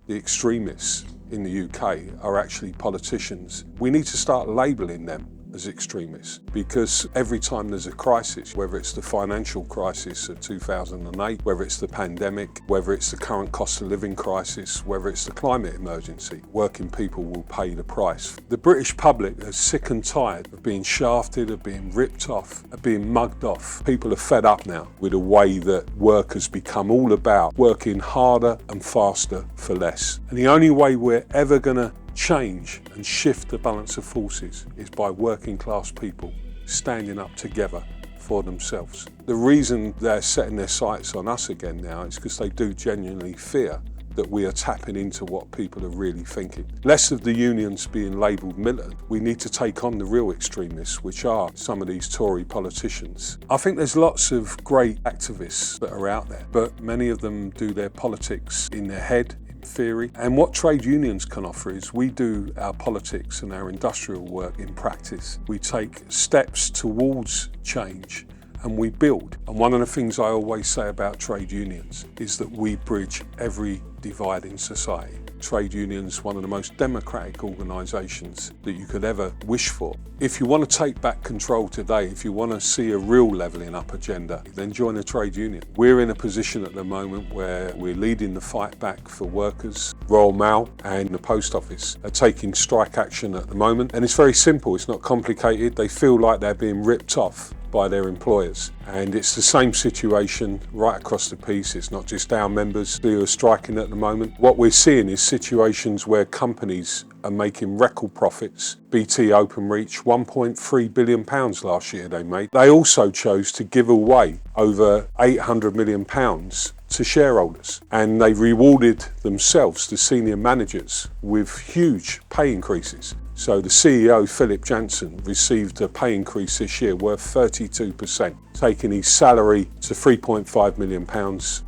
the extremists in the UK are actually politicians. We need to start labelling them as extremists, because every time there's a crisis, whether it's the financial crisis of 2008, whether it's the pandemic, whether it's the current cost of living crisis, whether it's the climate emergency, working people will pay the price. The British public are sick and tired of being shafted, of being ripped off, of being mugged off. People are fed up now with the way that work has become all about working harder and faster for less. And the only way we're ever going to change and shift the balance of forces is by working class people standing up together for themselves. The reason they're setting their sights on us again now is because they do genuinely fear that we are tapping into what people are really thinking. Less of the unions being labelled militant. We need to take on the real extremists, which are some of these Tory politicians. I think there's lots of great activists that are out there, but many of them do their politics in their head, theory. And what trade unions can offer is we do our politics and our industrial work in practice. We take steps towards change and we build. And one of the things I always say about trade unions is that we bridge every divide in society. Trade unions, one of the most democratic organisations that you could ever wish for. If you want to take back control today, if you want to see a real levelling up agenda, then join a trade union. We're in a position at the moment where we're leading the fight back for workers. Royal Mail and the Post Office are taking strike action at the moment. And it's very simple, it's not complicated. They feel like they're being ripped off by their employers. And it's the same situation right across the piece. It's not just our members who are striking at the moment. What we're seeing is situations where companies are making record profits. BT Openreach, £1.3 billion last year they made. They also chose to give away over £800 million to shareholders, and they rewarded themselves, the senior managers, with huge pay increases. So the CEO, Philip Jansen, received a pay increase this year worth 32%, taking his salary to £3.5 million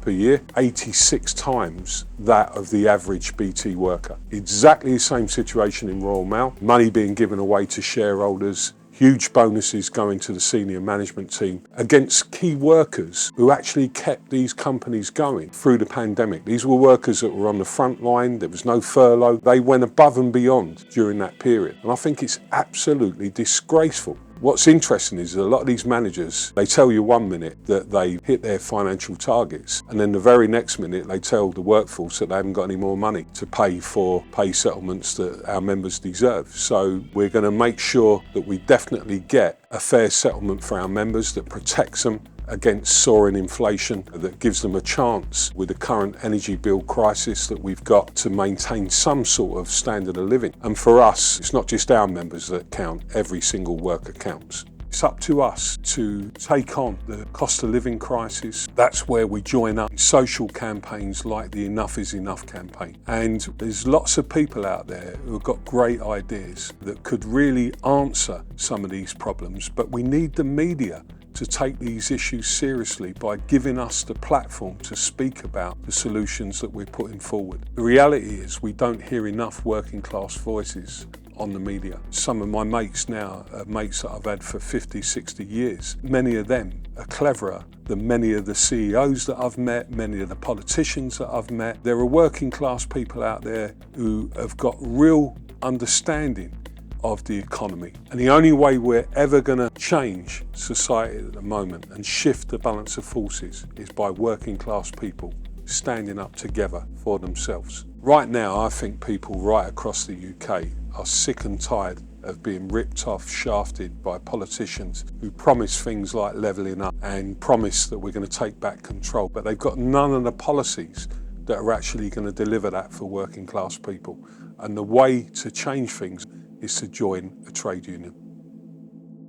per year, 86 times that of the average BT worker. Exactly the same situation in Royal Mail, money being given away to shareholders, huge bonuses going to the senior management team against key workers who actually kept these companies going through the pandemic. These were workers that were on the front line, there was no furlough. They went above and beyond during that period. And I think it's absolutely disgraceful. What's interesting is that a lot of these managers, they tell you one minute that they hit their financial targets, and then the very next minute they tell the workforce that they haven't got any more money to pay for pay settlements that our members deserve. So we're going to make sure that we definitely get a fair settlement for our members that protects them against soaring inflation, that gives them a chance with the current energy bill crisis that we've got to maintain some sort of standard of living. And for us, it's not just our members that count, every single worker counts. It's up to us to take on the cost of living crisis. That's where we join up in social campaigns like the Enough is Enough campaign. And there's lots of people out there who have got great ideas that could really answer some of these problems, but we need the media to take these issues seriously by giving us the platform to speak about the solutions that we're putting forward. The reality is we don't hear enough working class voices on the media. Some of my mates now are mates that I've had for 50, 60 years. Many of them are cleverer than many of the CEOs that I've met, many of the politicians that I've met. There are working class people out there who have got real understanding of the economy. And the only way we're ever going to change society at the moment and shift the balance of forces is by working class people standing up together for themselves. Right now, I think people right across the UK are sick and tired of being ripped off, shafted by politicians who promise things like levelling up and promise that we're going to take back control, but they've got none of the policies that are actually going to deliver that for working class people. And the way to change things is to join a trade union.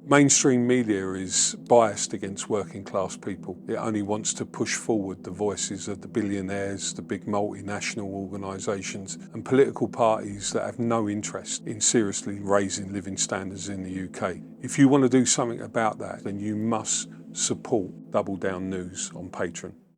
Mainstream media is biased against working class people. It only wants to push forward the voices of the billionaires, the big multinational organisations and political parties that have no interest in seriously raising living standards in the UK. If you want to do something about that, then you must support Double Down News on Patreon.